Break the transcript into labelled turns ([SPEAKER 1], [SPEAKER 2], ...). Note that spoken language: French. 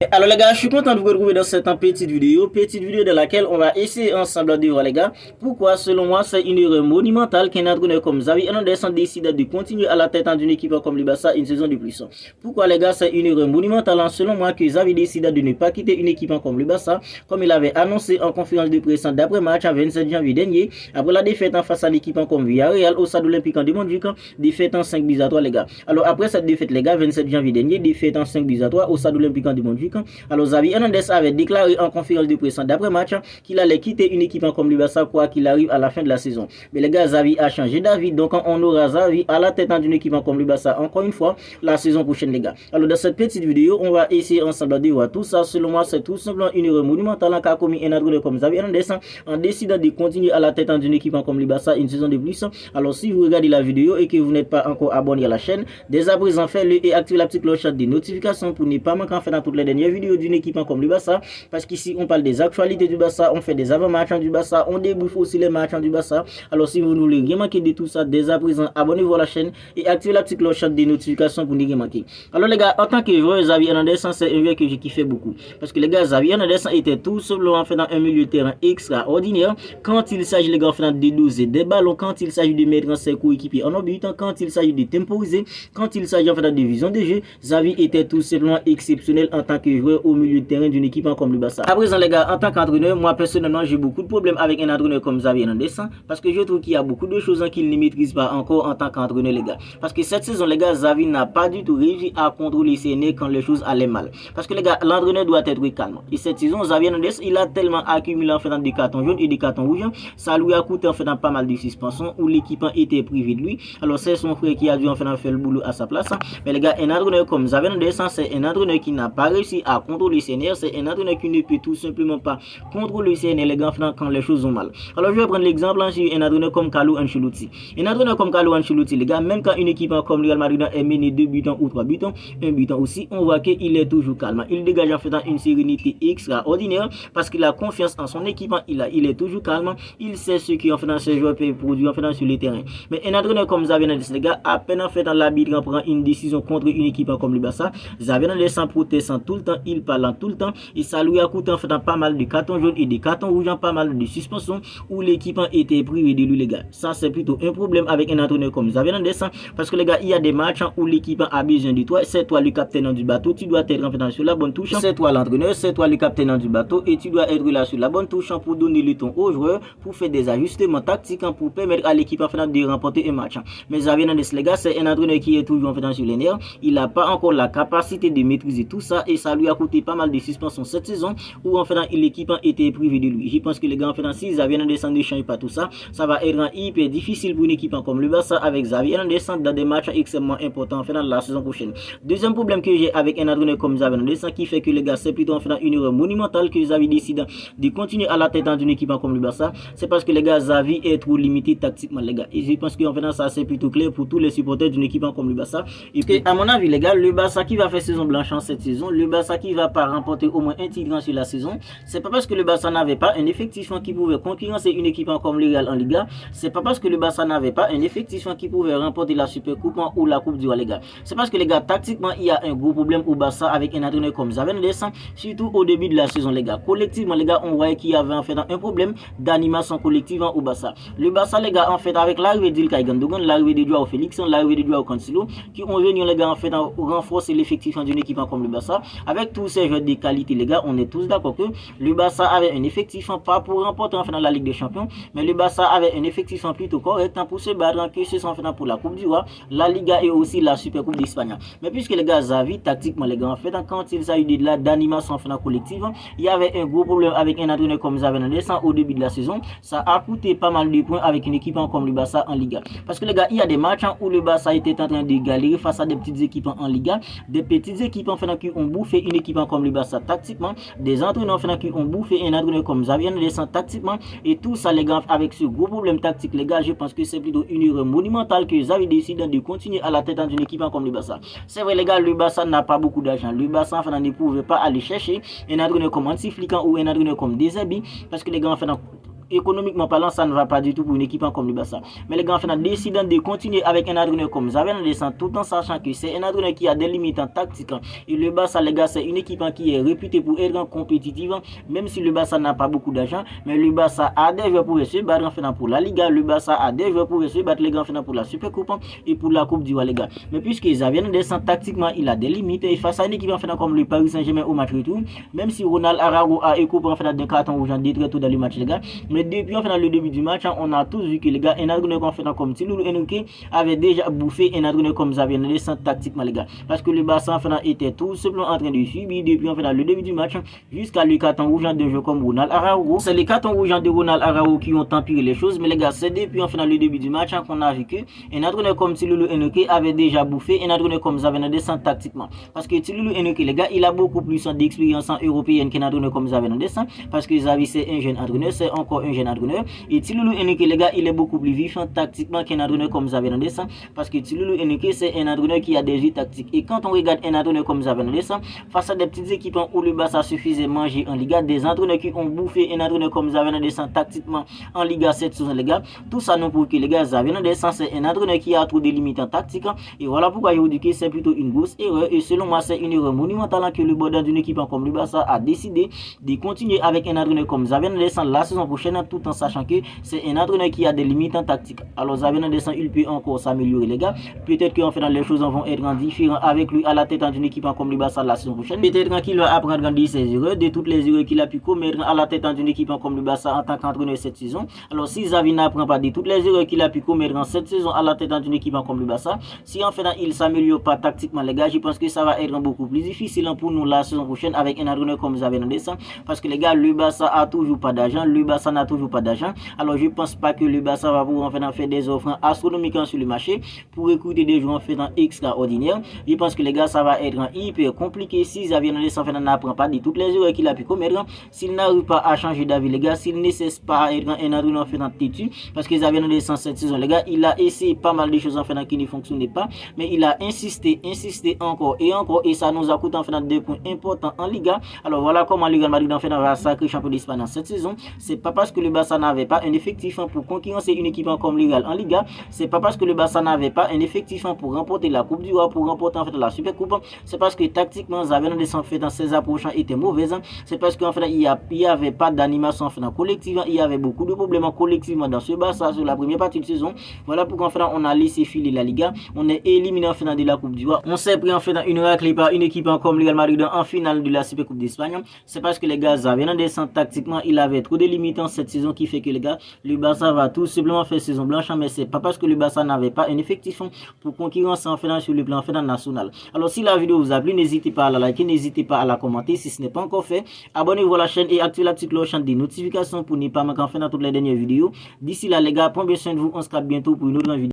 [SPEAKER 1] Alors les gars, je suis content de vous retrouver dans cette petite vidéo dans laquelle on va essayer ensemble de voir les gars, pourquoi selon moi c'est une erreur monumentale qu'un entraîneur comme Xavi Hernandez décide de continuer à la tête d'une équipe comme le Barça une saison de plus. Pourquoi les gars c'est une erreur monumentale selon moi que Xavi décide de ne pas quitter une équipe comme le Barça, comme il avait annoncé en conférence de presse d'après-match à 27 janvier dernier, après la défaite en face à l'équipe comme Villarreal au stade olympique de Montjuic, défaite en 5 buts à 3 les gars. Alors après cette défaite les gars, 27 janvier dernier, défaite en 5 buts à 3 au stade olympique de Montjuic. Alors Xavi Hernandez avait déclaré en conférence de presse d'après-match qu'il allait quitter une équipe comme le Barça quoi qu'il arrive à la fin de la saison. Mais les gars, Xavi a changé d'avis, donc on aura Xavi à la tête d'une équipe comme le Barça encore une fois la saison prochaine les gars. Alors dans cette petite vidéo, on va essayer ensemble de voir tout ça. Selon moi, c'est tout simplement une erreur monumentale qu'a commis un entraîneur comme Xavi Hernandez en décidant de continuer à la tête d'une équipe comme le Barça une saison de plus. Alors si vous regardez la vidéo et que vous n'êtes pas encore abonné à la chaîne, dès à présent faites-le et activez la petite cloche de notification pour ne pas manquer en fait dans toutes les dernières vidéos d'une équipe comme le Barça, parce qu'ici on parle des actualités du Barça, on fait des avant-matchs du Barça, on débriefe aussi les matchs du Barça. Alors si vous ne voulez rien manquer de tout ça, dès à présent abonnez-vous à la chaîne et activez la petite cloche de notification pour ne rien manquer. Alors les gars, en tant que joueur, Xavi Hernandez c'est un joueur que j'ai kiffé beaucoup, parce que les gars, Xavi Hernandez était tout simplement en fait dans un milieu de terrain extraordinaire quand il s'agit les gars en fait de doser des ballons, quand il s'agit de mettre ses coéquipiers en orbite, quand il s'agit de temporiser, quand il s'agit en fait de vision de jeu, Xavi était tout simplement exceptionnel en tant que joueur au milieu de terrain d'une équipe comme le Barça. À présent les gars, en tant qu'entraîneur, moi personnellement j'ai beaucoup de problèmes avec un entraîneur comme Xavi Hernandez parce que je trouve qu'il y a beaucoup de choses qu'il ne maîtrise pas encore en tant qu'entraîneur les gars. Parce que cette saison les gars, Xavi n'a pas du tout réussi à contrôler ses nerfs quand les choses allaient mal. Parce que les gars, l'entraîneur doit être calme. Et cette saison, Xavi Hernandez, il a tellement accumulé en fait des cartons jaunes et des cartons rouges, ça lui a coûté en fait pas mal de suspensions où l'équipe était privée de lui. Alors c'est son frère qui a dû en fait faire le boulot à sa place. Mais les gars, un entraîneur comme Xavi Hernandez, c'est un entraîneur qui n'a pas réussi à contrôler ses nerfs, c'est un entraîneur qui ne peut tout simplement pas contrôler ses nerfs les gars quand les choses ont mal. Alors je vais prendre l'exemple sur un entraîneur comme Carlo Ancelotti. Un entraîneur comme Carlo Ancelotti les gars, même quand une équipe comme Real Madrid est menée 2 buts ou 3 buts, 1 but aussi, on voit qu'il est toujours calme. Il dégage en fait une sérénité extraordinaire parce qu'il a confiance en son équipe, il est toujours calme, il sait ce qui en fait dans ses joueurs peut produire en fait sur le terrain. Mais un entraîneur comme Xavi Hernandez les gars, à peine en fait dans l'arbitre prend une décision contre une équipe comme le Barça, Xavi Hernandez s'en protestant tout le temps, il parle tout le temps et ça lui a coûté en fait pas mal de cartons jaunes et des cartons rouges, pas mal de suspensions où l'équipe était privée de lui les gars. Ça c'est plutôt un problème avec un entraîneur comme Xavi Hernandez parce que les gars, il y a des matchs où l'équipe a besoin de toi, c'est toi le capitaine du bateau, tu dois être en fait sur la bonne touche, c'est toi l'entraîneur, c'est toi le capitaine du bateau et tu dois être là sur la bonne touche pour donner le ton aux joueurs, pour faire des ajustements tactiques pour permettre à l'équipe en fait de remporter un match. Mais Xavi Hernandez les gars, c'est un entraîneur qui est toujours en fait sur les nerfs, il n'a pas encore la capacité de maîtriser tout ça et ça lui a coûté pas mal de suspensions cette saison où en fait l'équipe était privée de lui. Je pense que les gars en fait si Xavi Hernandez ne change pas tout ça, ça va être hyper difficile pour une équipe comme le Barça avec Xavi Hernandez dans des matchs extrêmement importants en fait dans la saison prochaine. Deuxième problème que j'ai avec un entraîneur comme Xavi Hernandez qui fait que les gars c'est plutôt en fait une erreur monumentale que Xavi décide de continuer à la tête d'une équipe comme le Barça, c'est parce que les gars Xavi est trop limité tactiquement les gars. Et je pense qu'en fait ça c'est plutôt clair pour tous les supporters d'une équipe comme le Barça. Et que à mon avis les gars, le Barça qui va faire saison blanche en cette saison, le Barça qui va pas remporter au moins un titre sur la saison, c'est pas parce que le Barça n'avait pas un effectif qui pouvait concurrencer une équipe comme le Real en Liga, c'est pas parce que le Barça n'avait pas un effectif qui pouvait remporter la Super Coupe ou la Coupe du Roi les gars. C'est parce que les gars tactiquement il y a un gros problème au Barça avec un entraîneur comme Xavi Hernandez, surtout au début de la saison les gars. Collectivement les gars, on voyait qu'il y avait en fait un problème d'animation collective au Barça. Le Barça les gars en fait avec l'arrivée d'Ilkay Gundogan, l'arrivée de Joao Félix, l'arrivée de Joao Cancelo qui ont venu les gars en fait renforcer l'effectif d'une équipe comme le Barça. Avec tous ces joueurs de qualité les gars, on est tous d'accord que le Barça avait un effectif pas pour remporter en fait dans la Ligue des Champions, mais le Barça avait un effectif plutôt correct pour se battre que ce soit en fait pour la Coupe du Roi, la Liga et aussi la Super Coupe d'Espagne. Mais puisque les gars Xavi tactiquement les gars en fait quand il s'agit de d'animation en fait collective, il y avait un gros problème avec un entraîneur comme Xavi Hernandez au début de la saison. Ça a coûté pas mal de points avec une équipe comme le Barça en Liga. Parce que les gars, il y a des matchs où le Barça était en train de galérer face à des petites équipes en Liga, des petites équipes en fait qui ont bouffé une équipe comme le Barça tactiquement, des entraîneurs en fait qui ont bouffé un entraîneur comme Xavi Hernandez tactiquement et tout ça les gars avec ce gros problème tactique les gars, je pense que c'est plutôt une erreur monumentale que Xavi décide de continuer à la tête d'une équipe comme le Barça. C'est vrai les gars, le Barça n'a pas beaucoup d'argent, le Barça en fait ne pouvait pas aller chercher un entraîneur comme Hansi Flick ou un entraîneur comme De Zerbi parce que les gars en fait économiquement parlant, ça ne va pas du tout pour une équipe comme le Barça. Mais les gars, en fait, décident de continuer avec un entraîneur comme Xavi Hernandez tout en sachant que c'est un entraîneur qui a des limites en tactique. Et le Barça, les gars, c'est une équipe qui est réputée pour être compétitive, même si le Barça n'a pas beaucoup d'argent. Mais le Barça a des joueurs pour se battre en fait pour la Liga. Le Barça a des joueurs pour se battre les grands finales pour la Super Coupe et pour la Coupe du Roi, les gars. Mais puisque Xavi Hernandez, tactiquement, il a des limites. Et face à une équipe en fait comme le Paris Saint-Germain au match retour, même si Ronald Araujo a écopé en fait d'un carton rouge en détruit tout dans le match, les gars. Mais depuis en fait le début du match, on a tous vu que les gars, un entraîneur en fait comme Thiloulou Henrique avait déjà bouffé un entraîneur comme Xavi Hernandez tactiquement, les gars. Parce que le Barça en fait était tout simplement en train de subir depuis en fait le début du match jusqu'à le carton rouge de jeu comme Ronald Araujo. C'est les cartons rouges de Ronald Araujo qui ont empiré les choses. Mais les gars, c'est depuis en fait le début du match qu'on a vu que un entraîneur comme Thiloulou Henrique avait déjà bouffé un entraîneur comme Xavi Hernandez tactiquement. Parce que Thiloulou Henrique, les gars, il a beaucoup plus d'expérience européenne qu'un entraîneur comme Xavi Hernandez. Parce que Xavi c'est un jeune entraîneur, c'est encore un jeune entraîneur. Et Thiloulou Henrique, les gars, il est beaucoup plus vif tactiquement qu'un entraîneur comme Xavi Hernandez. Parce que Thiloulou Henrique, c'est un entraîneur qui a des yeux tactiques. Et quand on regarde un entraîneur comme Xavi Hernandez, face à des petites équipes où le Barça suffisait manger en Liga, des entraîneurs qui ont bouffé un entraîneur comme Xavi Hernandez tactiquement en Liga cette saison, les gars. Tout ça nous prouve que les gars, Xavi Hernandez, c'est un entraîneur qui a trop de limites en tactique. Et voilà pourquoi je vous dis que c'est plutôt une grosse erreur. Et selon moi, c'est une erreur monumentale que le board d'une équipe comme le Barça a décidé de continuer avec un entraîneur comme Xavi Hernandez la saison prochaine, tout en sachant que c'est un entraîneur qui a des limites en tactique. Alors Xavi Hernandez, il peut encore s'améliorer, les gars. Peut-être qu'en fait les choses vont être différentes avec lui à la tête d'une équipe comme le Barça la saison prochaine. Peut-être qu'il va apprendre de ses erreurs, de toutes les erreurs qu'il a pu commettre à la tête d'une équipe comme le Barça en tant qu'entraîneur cette saison. Alors si Xavi n'apprend pas de toutes les erreurs qu'il a pu commettre en cette saison à la tête d'une équipe comme le Barça, si en fait il s'améliore pas tactiquement, les gars, je pense que ça va être beaucoup plus difficile pour nous la saison prochaine avec un entraîneur comme Xavi Hernandez. Parce que les gars, le Barça a toujours pas d'argent, le Barça n'a toujours pas d'argent. Alors je pense pas que le Barça va pouvoir en faire des offres astronomiques sur le marché pour recruter des joueurs en fait extraordinaires. Je pense que les gars, ça va être hyper compliqué si Xavi Hernandez en fait n'apprend pas de toutes les erreurs qu'il a pu commettre, s'il n'arrive pas à changer d'avis, les gars, s'il ne cesse pas à être un entraîneur en fait têtu. Parce que Xavi Hernandez cette saison, les gars, il a essayé pas mal de choses en fait qui ne fonctionnaient pas, mais il a insisté encore et encore, et ça nous a coûté en fait des points importants en Liga. Alors voilà comment le Real Madrid en fait va sacré champion d'Espagne cette saison. C'est pas parce que le Barça n'avait pas un effectif pour concurrencer une équipe comme le Real en Liga. C'est pas parce que le Barça n'avait pas un effectif pour remporter la Coupe du Roi, pour remporter en fait la Super Coupe. C'est parce que tactiquement Xavi Hernandez en fait dans ses approches étaient mauvaises. C'est parce qu'en fait il y avait pas d'animation en fait collective. Il y avait beaucoup de problèmes collectivement dans ce Barça sur la première partie de saison. Voilà pourquoi en fait on a laissé filer la Liga. On est éliminé en fait de la Coupe du Roi. On s'est pris en fait dans une raclée par une équipe comme le Real Madrid en finale de la Super Coupe d'Espagne. C'est parce que les gars, Xavi Hernandez tactiquement, il avait trop de limites en cette saison qui fait que les gars, le Barça va tout simplement faire saison blanche. Mais c'est pas parce que le Barça n'avait pas un effectif pour concurrencer en fait sur le plan national. Alors si la vidéo vous a plu, n'hésitez pas à la liker, n'hésitez pas à la commenter si ce n'est pas encore fait. Abonnez-vous à la chaîne et activez la petite cloche des notifications pour ne pas manquer en fait dans toutes les dernières vidéos. D'ici là les gars, prenez bien soin de vous, on se capte bientôt pour une autre vidéo.